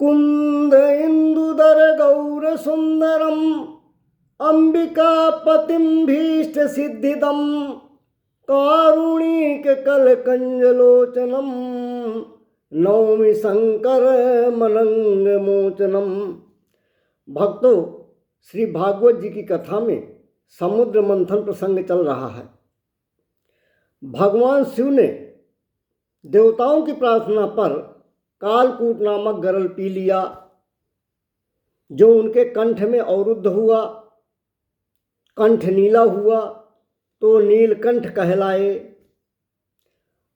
मुकुंद इंदुदर गौर सुंदरम अंबिकापतिं भीष्ट सिद्धिदम कारुणिक कलकंजलोचनम नौमि शंकर मनंग मोचनम। भक्तों, श्री भागवत जी की कथा में समुद्र मंथन प्रसंग चल रहा है। भगवान शिव ने देवताओं की प्रार्थना पर कालकूट नामक गरल पी लिया, जो उनके कंठ में अवरुद्ध हुआ। कंठ नीला हुआ तो नीलकंठ कहलाए।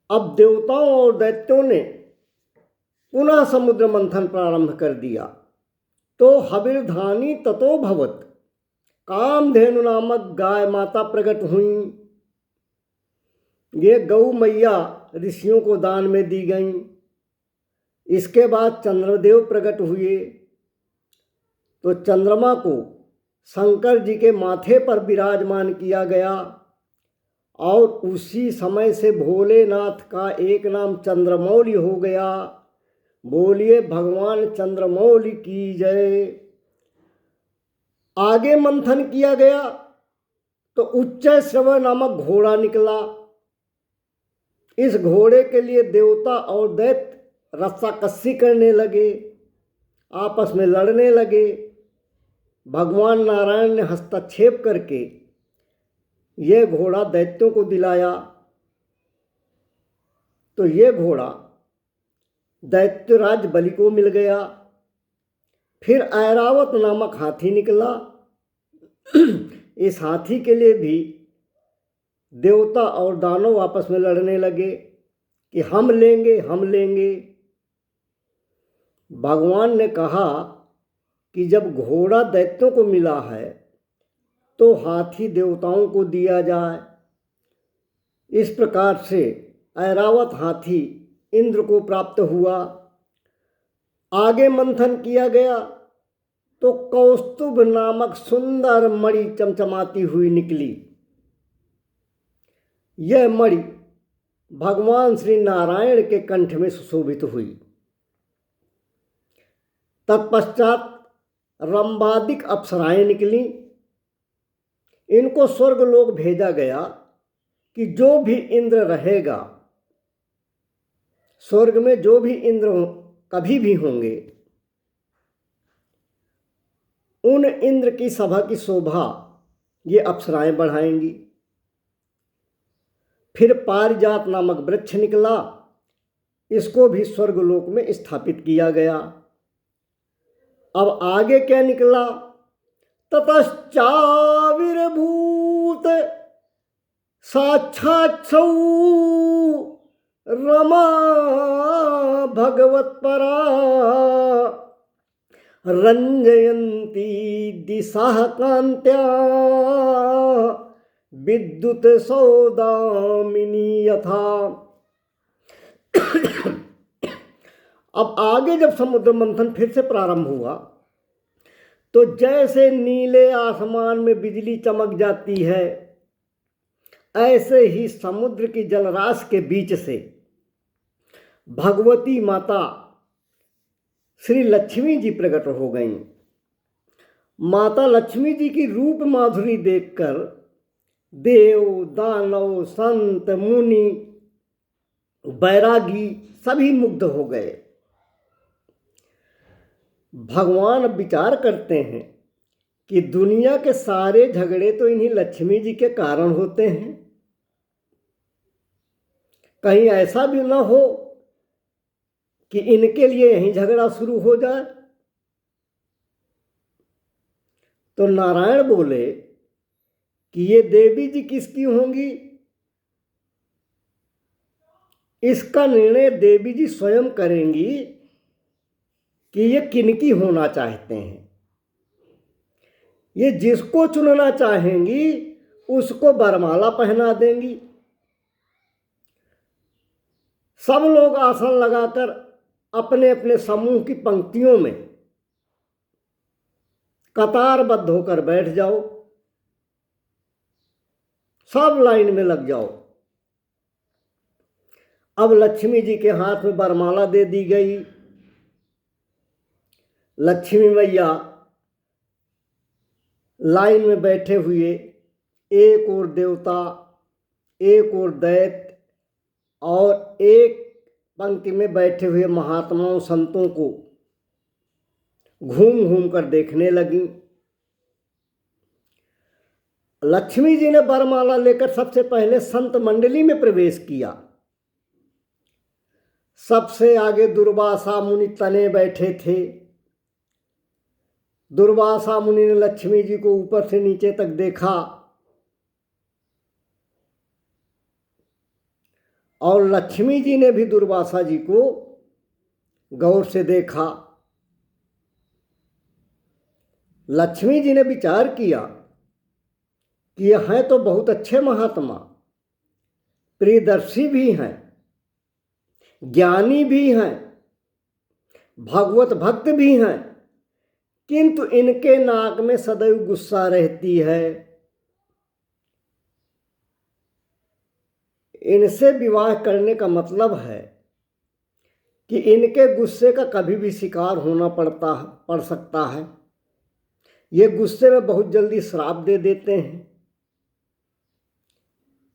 अब देवताओं और दैत्यों ने पुनः समुद्र मंथन प्रारंभ कर दिया तो हविर्धानी ततो भवत, कामधेनु नामक गाय माता प्रकट हुई। ये गौ मैया ऋषियों को दान में दी गईं। इसके बाद चंद्रदेव प्रकट हुए तो चंद्रमा को शंकर जी के माथे पर विराजमान किया गया और उसी समय से भोलेनाथ का एक नाम चंद्रमौली हो गया। बोलिए भगवान चंद्रमौली की जय। आगे मंथन किया गया तो उच्चैःश्रवः नामक घोड़ा निकला। इस घोड़े के लिए देवता और दैत्य रस्साकस्सी करने लगे, आपस में लड़ने लगे। भगवान नारायण ने हस्तक्षेप करके यह घोड़ा दैत्यों को दिलाया तो यह घोड़ा दैत्यराज बलि को मिल गया। फिर ऐरावत नामक हाथी निकला। इस हाथी के लिए भी देवता और दानव आपस में लड़ने लगे कि हम लेंगे हम लेंगे। भगवान ने कहा कि जब घोड़ा दैत्यों को मिला है तो हाथी देवताओं को दिया जाए। इस प्रकार से ऐरावत हाथी इंद्र को प्राप्त हुआ। आगे मंथन किया गया तो कौस्तुभ नामक सुंदर मणि चमचमाती हुई निकली। यह मणि भगवान श्री नारायण के कंठ में सुशोभित हुई। तत्पश्चात रंबादिक अप्सराएं निकली। इनको स्वर्गलोक भेजा गया कि जो भी इंद्र रहेगा, स्वर्ग में जो भी इंद्र कभी भी होंगे, उन इंद्र की सभा की शोभा ये अप्सराएं बढ़ाएंगी। फिर पारिजात नामक वृक्ष निकला। इसको भी स्वर्गलोक में स्थापित किया गया। अब आगे क्या निकला? ततश्चाविर्भूत साक्षात्सौ रमा भगवत्परा रंजयन्ती दिशा कांत्या विद्युत सौदामिनी यथा। अब आगे जब समुद्र मंथन फिर से प्रारंभ हुआ तो जैसे नीले आसमान में बिजली चमक जाती है, ऐसे ही समुद्र की जलराशि के बीच से भगवती माता श्री लक्ष्मी जी प्रकट हो गईं। माता लक्ष्मी जी की रूप माधुरी देखकर देव, दानव, संत, मुनि, बैरागी सभी मुग्ध हो गए। भगवान विचार करते हैं कि दुनिया के सारे झगड़े तो इन्हीं लक्ष्मी जी के कारण होते हैं। कहीं ऐसा भी न हो कि इनके लिए यहीं झगड़ा शुरू हो जाए। तो नारायण बोले कि ये देवी जी किसकी होंगी? इसका निर्णय देवी जी स्वयं करेंगी कि ये किनकी होना चाहते हैं। ये जिसको चुनना चाहेंगी उसको वरमाला पहना देंगी। सब लोग आसन लगाकर अपने अपने समूह की पंक्तियों में कतारबद्ध होकर बैठ जाओ। सब लाइन में लग जाओ। अब लक्ष्मी जी के हाथ में वरमाला दे दी गई। लक्ष्मी मैया लाइन में बैठे हुए, एक और देवता, एक और दैत्य और एक पंक्ति में बैठे हुए महात्माओं संतों को घूम घूम कर देखने लगी। लक्ष्मी जी ने वरमाला लेकर सबसे पहले संत मंडली में प्रवेश किया। सबसे आगे दुर्वासा मुनि तने बैठे थे। दुर्वासा मुनि ने लक्ष्मी जी को ऊपर से नीचे तक देखा और लक्ष्मी जी ने भी दुर्वासा जी को गौर से देखा। लक्ष्मी जी ने विचार किया कि यह हैं तो बहुत अच्छे महात्मा, प्रियदर्शी भी हैं, ज्ञानी भी हैं, भगवत भक्त भी हैं, किंतु इनके नाक में सदैव गुस्सा रहती है। इनसे विवाह करने का मतलब है कि इनके गुस्से का कभी भी शिकार होना पड़ सकता है। ये गुस्से में बहुत जल्दी श्राप दे देते हैं।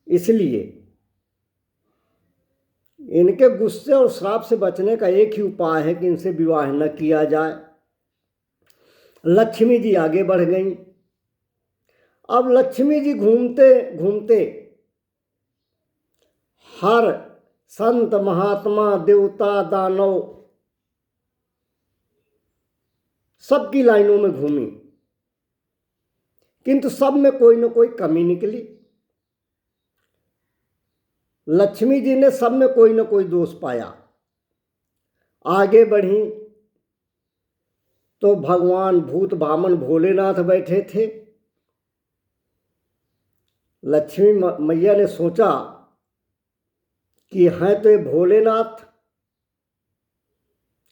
इसलिए इनके गुस्से और श्राप से बचने का एक ही उपाय है कि इनसे विवाह न किया जाए। लक्ष्मी जी आगे बढ़ गईं। अब लक्ष्मी जी घूमते घूमते हर संत, महात्मा, देवता, दानव सबकी लाइनों में घूमी, किंतु सब में कोई न कोई कमी निकली। लक्ष्मी जी ने सब में कोई न कोई दोष पाया। आगे बढ़ी तो भगवान भूत बामन भोलेनाथ बैठे थे। लक्ष्मी मैया ने सोचा कि हैं तो ये भोलेनाथ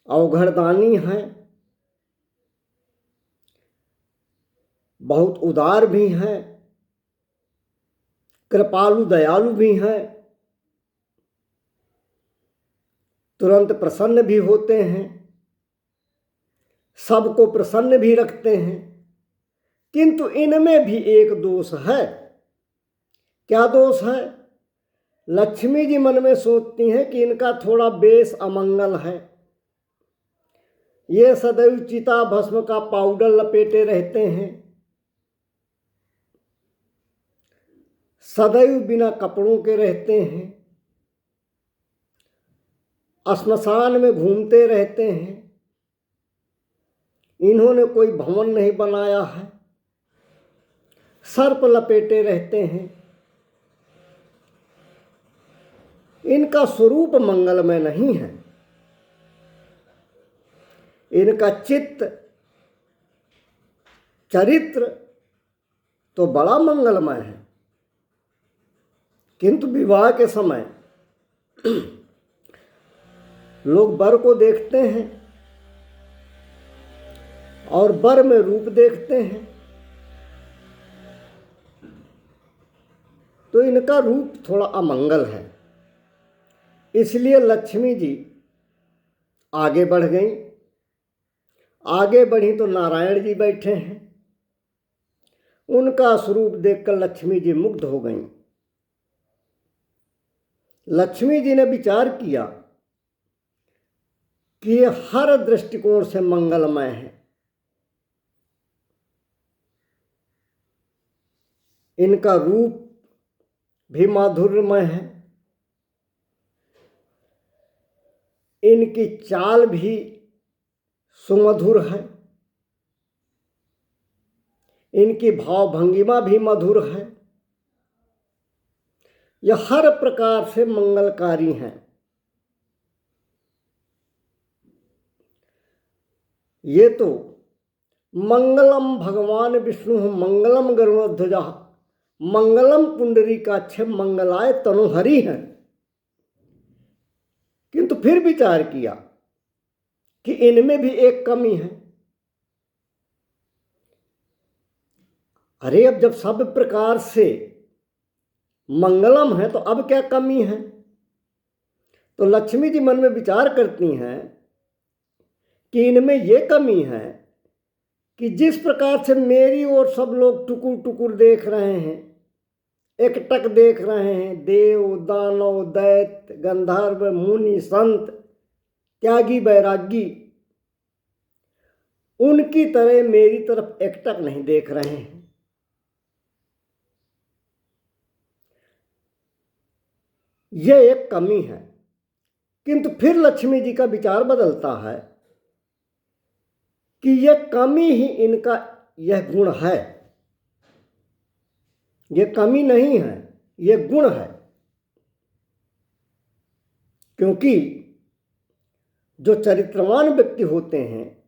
अवघड़दानी हैं, बहुत उदार भी हैं, कृपालु दयालु भी हैं, तुरंत प्रसन्न भी होते हैं, सबको प्रसन्न भी रखते हैं, किंतु इनमें भी एक दोष है। क्या दोष है? लक्ष्मी जी मन में सोचती हैं कि इनका थोड़ा बेश अमंगल है। ये सदैव चिता भस्म का पाउडर लपेटे रहते हैं, सदैव बिना कपड़ों के रहते हैं, श्मशान में घूमते रहते हैं, इन्होंने कोई भवन नहीं बनाया है, सर्प लपेटे रहते हैं, इनका स्वरूप मंगलमय नहीं है। इनका चित्त चरित्र तो बड़ा मंगलमय है, किंतु विवाह के समय लोग वर को देखते हैं और वर में रूप देखते हैं, तो इनका रूप थोड़ा अमंगल है। इसलिए लक्ष्मी जी आगे बढ़ गईं। आगे बढ़ी तो नारायण जी बैठे हैं। उनका स्वरूप देखकर लक्ष्मी जी मुग्ध हो गईं। लक्ष्मी जी ने विचार किया कि ये हर दृष्टिकोण से मंगलमय है। इनका रूप भी माधुर्यमय है, इनकी चाल भी सुमधुर है, इनकी भाव भंगिमा भी मधुर है। यह हर प्रकार से मंगलकारी हैं। ये तो मंगलम भगवान विष्णु मंगलम गरुड़ध्वजा मंगलम पुंडरीकाक्ष मंगलाय तनुहरि हैं। किंतु फिर विचार किया कि इनमें भी एक कमी है। अरे अब जब सब प्रकार से मंगलम है तो अब क्या कमी है? तो लक्ष्मी जी मन में विचार करती हैं कि इनमें ये कमी है कि जिस प्रकार से मेरी ओर सब लोग टुकुर टुकुर देख रहे हैं, एकटक देख रहे हैं, देव दानव दैत्य गंधर्व मुनि संत त्यागी बैरागी, उनकी तरह मेरी तरफ एकटक नहीं देख रहे हैं। यह एक कमी है। किंतु फिर लक्ष्मी जी का विचार बदलता है कि यह कमी ही इनका यह गुण है, यह कमी नहीं है, यह गुण है। क्योंकि जो चरित्रवान व्यक्ति होते हैं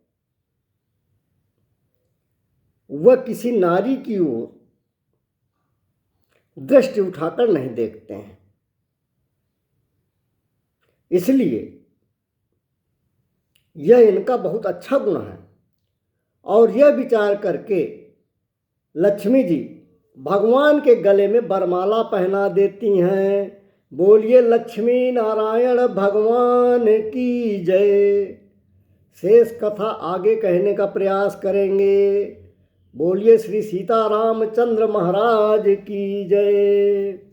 वह किसी नारी की ओर दृष्टि उठाकर नहीं देखते हैं। इसलिए यह इनका बहुत अच्छा गुण है। और यह विचार करके लक्ष्मी जी भगवान के गले में वरमाला पहना देती हैं। बोलिए लक्ष्मी नारायण भगवान की जय। शेष कथा आगे कहने का प्रयास करेंगे। बोलिए श्री सीतारामचंद्र महाराज की जय।